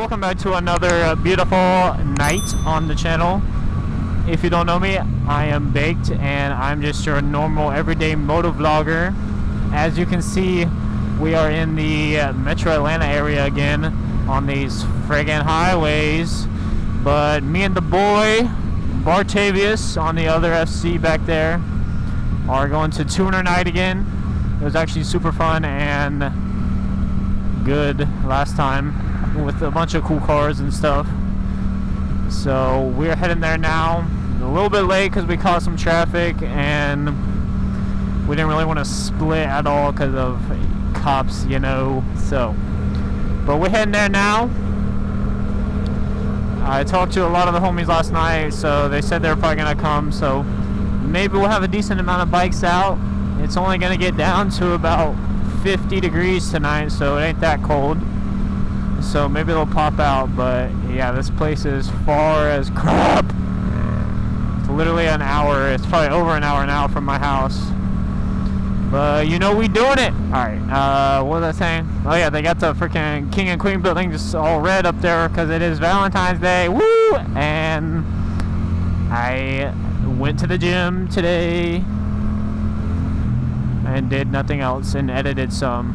welcome back to another beautiful night on the channel. If you don't know me, I am Baked and I'm just your normal everyday moto vlogger. As you can see, we are in the Metro Atlanta area again on these friggin' highways, but me and the boy Bartavius on the other FC back there are going to tuner night again. It was actually super fun and good last time with a bunch of cool cars and stuff. So we're heading there now. A little bit late because we caught some traffic and we didn't really want to split at all because of cops, you know. So, but we're heading there now. I talked to a lot of the homies last night, so they said they're probably gonna come. So maybe we'll have a decent amount of bikes out. It's only gonna get down to about 50 degrees tonight, so it ain't that cold. So maybe they'll pop out, but yeah, this place is far as crap. It's literally an hour. It's probably over an hour now from my house. But you know we doing it. Alright, what was I saying? Oh yeah, they got the freaking King and Queen building just all red up there because it is Valentine's Day. Woo! And I went to the gym today and did nothing else and edited some.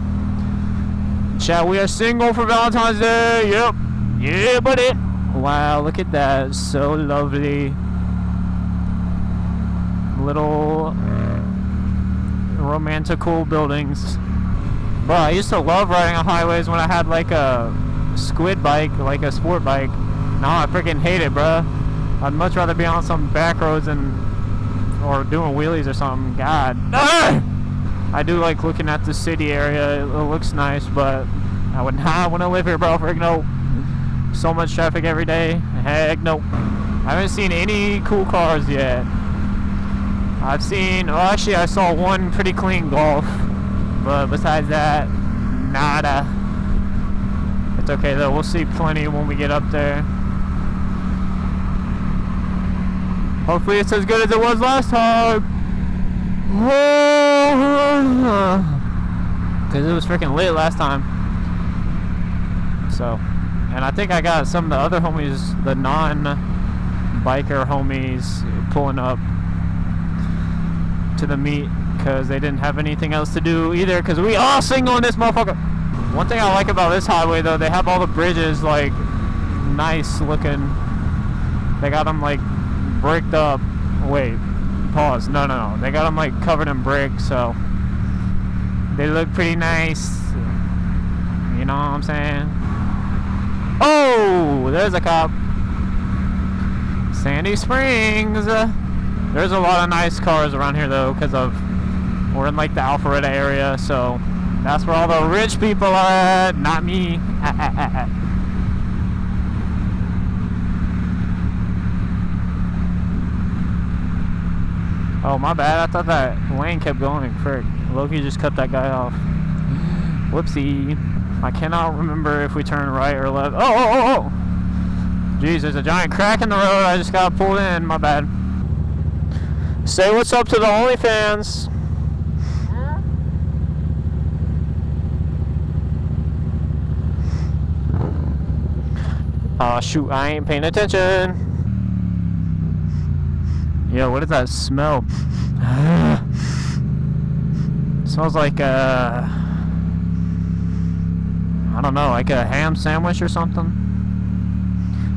Chat, we are single for Valentine's Day. Yep. Yeah, buddy. Wow, look at that. So lovely. Little romantical buildings. Bro, I used to love riding on highways when I had like a squid bike, like a sport bike. Now I freaking hate it, bro. I'd much rather be on some back roads or doing wheelies or something. God. I do like looking at the city area. It looks nice, but I would not want to live here, bro. Frick no. So much traffic every day. Heck no. I haven't seen any cool cars yet. I've seen, well, actually I saw one pretty clean Golf, but besides that, nada. It's okay though. We'll see plenty when we get up there. Hopefully it's as good as it was last time. Because it was freaking lit last time. So, and I think I got some of the other homies, the non-biker homies, pulling up to the meet because they didn't have anything else to do either, because we all single in this motherfucker. One thing I like about this highway though, they have all the bridges like nice looking. They got them like bricked up. Wait. Pause. No. They got them like covered in brick, so they look pretty nice. You know what I'm saying? Oh, there's a cop. Sandy Springs. There's a lot of nice cars around here though, because we're in like the Alpharetta area, so that's where all the rich people are at. Not me. Oh, my bad. I thought that lane kept going. Frick. Loki just cut that guy off. Whoopsie. I cannot remember if we turn right or left. Oh. Jeez, there's a giant crack in the road. I just got pulled in. My bad. Say what's up to the OnlyFans. Aw, shoot. I ain't paying attention. Yo, what does that smell? It smells like I don't know, like a ham sandwich or something.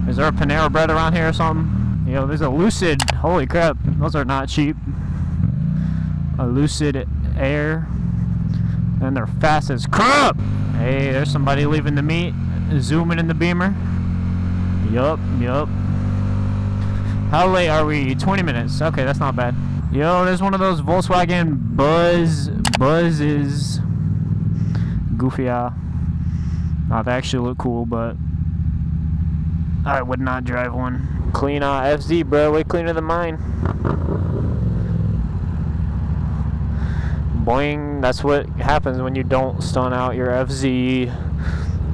Is there a Panera Bread around here or something? Yo, there's a Lucid. Holy crap, those are not cheap. A Lucid Air. And they're fast as crap. Hey, there's somebody leaving the meet, zooming in the Beamer. Yup. How late are we? 20 minutes. Okay, that's not bad. Yo, there's one of those Volkswagen Buzzes. Goofy, they actually look cool, but I would not drive one. Clean FZ, bro. Way cleaner than mine. Boing. That's what happens when you don't stun out your FZ.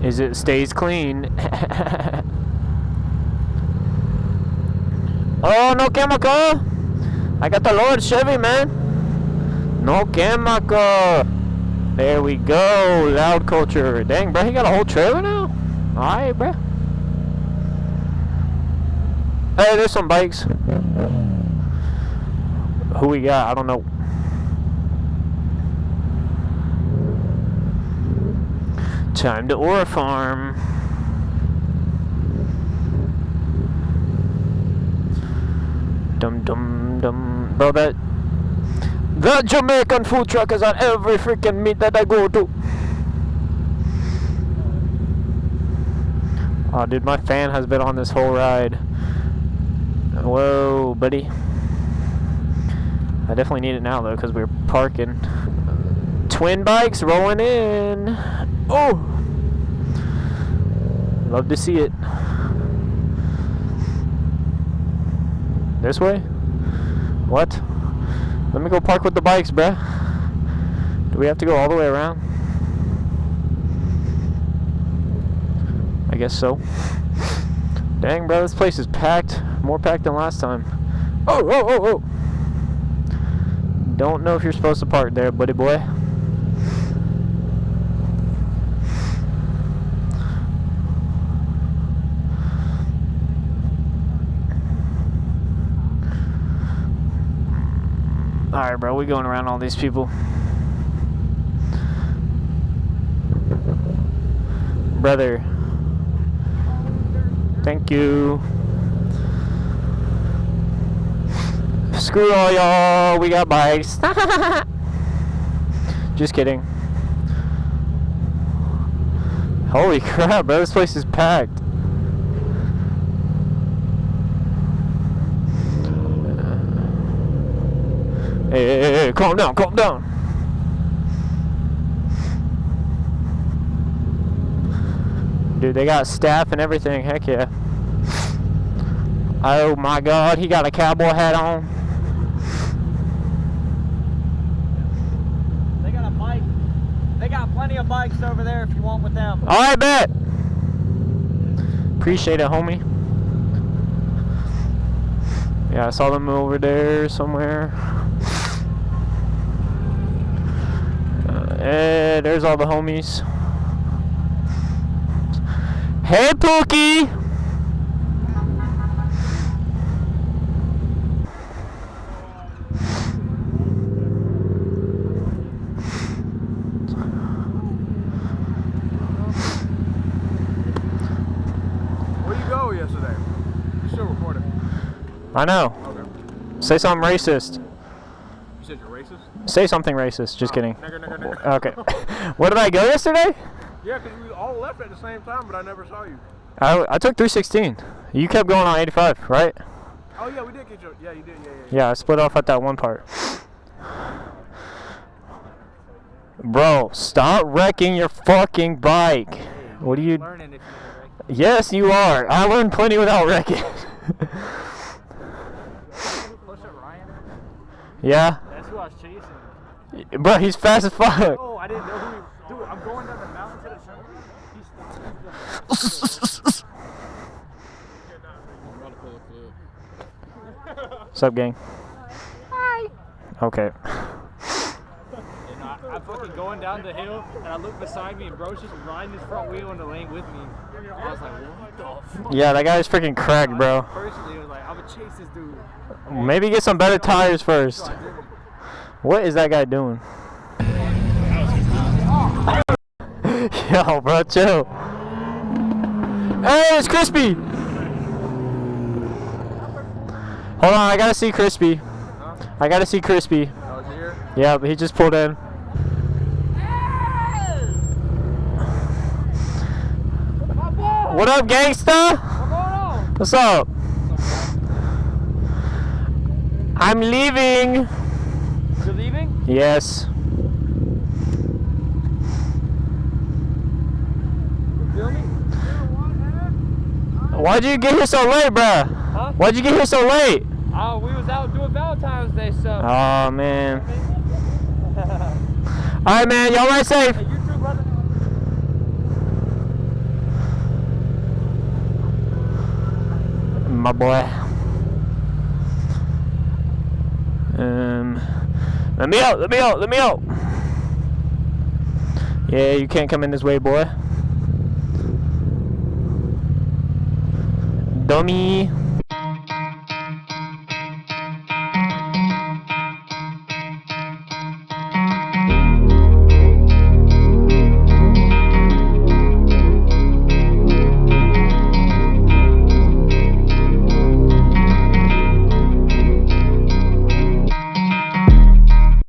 Is it stays clean. Oh, no chemical. I got the Lord Chevy, man. No chemical. There we go. Loud culture. Dang, bro, he got a whole trailer now? Alright, bro. Hey, there's some bikes. Who we got? I don't know. Time to ore farm. Dum dum dum. Bro, that Jamaican food truck is on every freaking meet that I go to. Oh, dude, my fan has been on this whole ride. Whoa, buddy. I definitely need it now, though, because we're parking. Twin bikes rolling in. Oh! Love to see it. This way? What? Let me go park with the bikes, bruh. Do we have to go all the way around? I guess so. Dang, bro, this place is packed. More packed than last time. Oh, oh, oh, oh! Don't know if you're supposed to park there, buddy boy. Alright, bro, we going around all these people. Brother. Thank you. Screw all y'all, we got bikes. Just kidding. Holy crap, bro, this place is packed. Hey, calm down, calm down. Dude, they got staff and everything, heck yeah. Oh my god, he got a cowboy hat on. They got a bike. They got plenty of bikes over there if you want with them. Alright, bet. Appreciate it, homie. Yeah, I saw them over there somewhere. There's all the homies. Hey, Pookie! Where'd you go yesterday? You still recording? I know. Okay. Say something racist. You said you're racist? Say something racist. Just kidding. Nigger, nigger, nigger. Okay. Where did I go yesterday? Yeah, because we all left at the same time, but I never saw you. I took 316. You kept going on 85, right? Oh, yeah, we did get you. Yeah, you did. Yeah. Yeah, I split off at that one part. Bro, stop wrecking your fucking bike. What are you... Learning if you never wreck. Yes, you are. I learned plenty without wrecking. Push up Ryan. Yeah? That's who I was chasing. Bro, he's fast as fuck. Oh, I didn't know who he... Dude, I'm going down the mountain to the shuttle. What's up, gang? Hi. Okay. And I'm fucking going down the hill, and I look beside me, and bro's just riding his front wheel in the lane with me. I was like, what the fuck? Yeah, that guy's freaking cracked, bro. Personally, I was like, I'm gonna chase this dude. Maybe get some better tires first. What is that guy doing? Yo, bro, chill. Hey, it's Crispy. Hold on, I gotta see Crispy. I gotta see Crispy. Oh, is he here? Yeah, but he just pulled in. What up, gangsta? What's up? I'm leaving. You're leaving? Yes. Feel me? Why'd you get here so late, bruh? Huh? Why'd you get here so late? Oh, we was out doing Valentine's Day stuff. Oh, man. Alright, man. Y'all ride safe. Hey, you too, brother. My boy. Let me out. Let me out. Let me out. Yeah, you can't come in this way, boy. Dummy.